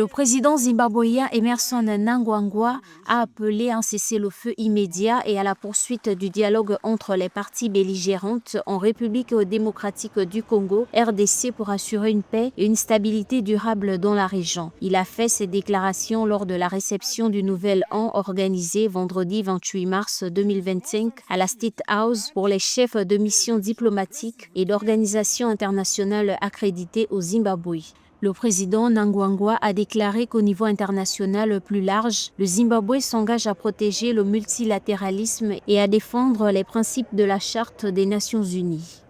Le président zimbabwéen Emmerson Mnangagwa a appelé à un cessez-le-feu immédiat et à la poursuite du dialogue entre les parties belligérantes en République démocratique du Congo, RDC, pour assurer une paix et une stabilité durable dans la région. Il a fait ces déclarations lors de la réception du Nouvel An organisée vendredi 28 mars 2025 à la State House pour les chefs de mission diplomatiques et d'organisations internationales accréditées au Zimbabwe. Le président Mnangagwa a déclaré qu'au niveau international plus large, le Zimbabwe s'engage à protéger le multilatéralisme et à défendre les principes de la Charte des Nations Unies.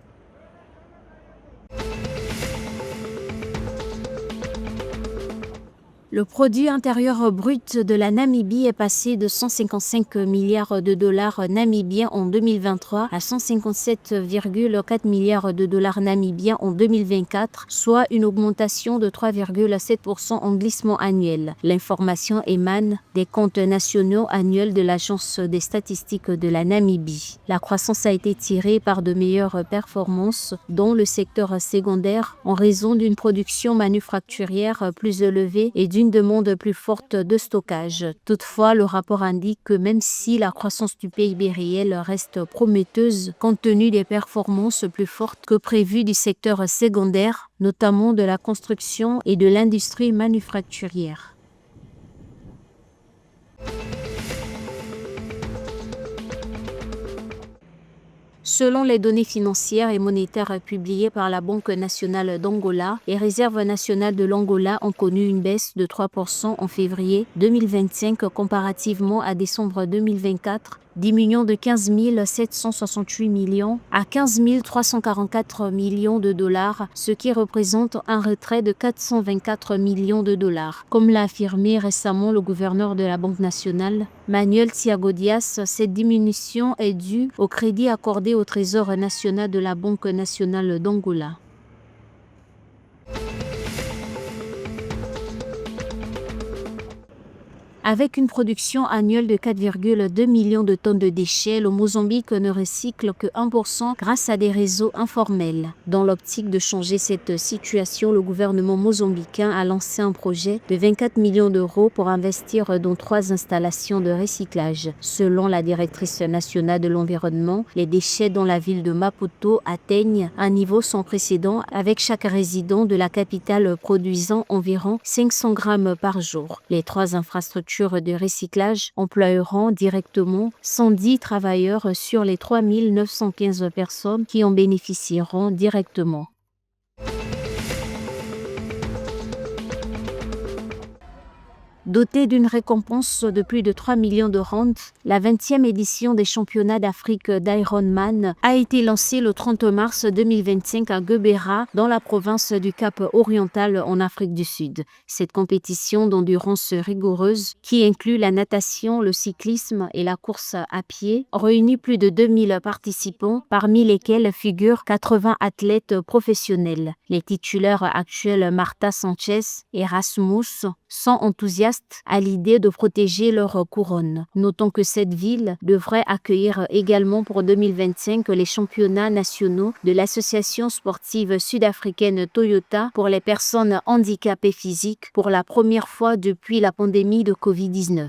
Le produit intérieur brut de la Namibie est passé de 155 milliards de dollars namibiens en 2023 à 157,4 milliards de dollars namibiens en 2024, soit une augmentation de 3,7% en glissement annuel. L'information émane des comptes nationaux annuels de l'Agence des statistiques de la Namibie. La croissance a été tirée par de meilleures performances dans le secteur secondaire en raison d'une production manufacturière plus élevée et d'une demande plus forte de stockage. Toutefois, le rapport indique que même si la croissance du PIB réel reste prometteuse, compte tenu des performances plus fortes que prévues du secteur secondaire, notamment de la construction et de l'industrie manufacturière. Selon les données financières et monétaires publiées par la Banque nationale d'Angola, les réserves nationales de l'Angola ont connu une baisse de 3% en février 2025 comparativement à décembre 2024, diminuant de 15 768 millions à 15 344 millions de dollars, ce qui représente un retrait de 424 millions de dollars. Comme l'a affirmé récemment le gouverneur de la Banque nationale, Manuel Thiago Dias, cette diminution est due au crédit accordé au Trésor national de la Banque nationale d'Angola. Avec une production annuelle de 4,2 millions de tonnes de déchets, le Mozambique ne recycle que 1% grâce à des réseaux informels. Dans l'optique de changer cette situation, le gouvernement mozambicain a lancé un projet de 24 millions d'euros pour investir dans 3 installations de recyclage. Selon la directrice nationale de l'environnement, les déchets dans la ville de Maputo atteignent un niveau sans précédent, avec chaque résident de la capitale produisant environ 500 grammes par jour. Les 3 infrastructures de recyclage emploieront directement 110 travailleurs sur les 3 915 personnes qui en bénéficieront directement. Dotée d'une récompense de plus de 3 millions de rands, la 20e édition des championnats d'Afrique d'Ironman a été lancée le 30 mars 2025 à Guebera, dans la province du Cap-Oriental en Afrique du Sud. Cette compétition d'endurance rigoureuse, qui inclut la natation, le cyclisme et la course à pied, réunit plus de 2000 participants, parmi lesquels figurent 80 athlètes professionnels. Les titulaires actuels Marta Sanchez et Rasmus sont enthousiastes à l'idée de protéger leur couronne. Notons que cette ville devrait accueillir également pour 2025 les championnats nationaux de l'association sportive sud-africaine Toyota pour les personnes handicapées physiques pour la première fois depuis la pandémie de Covid-19.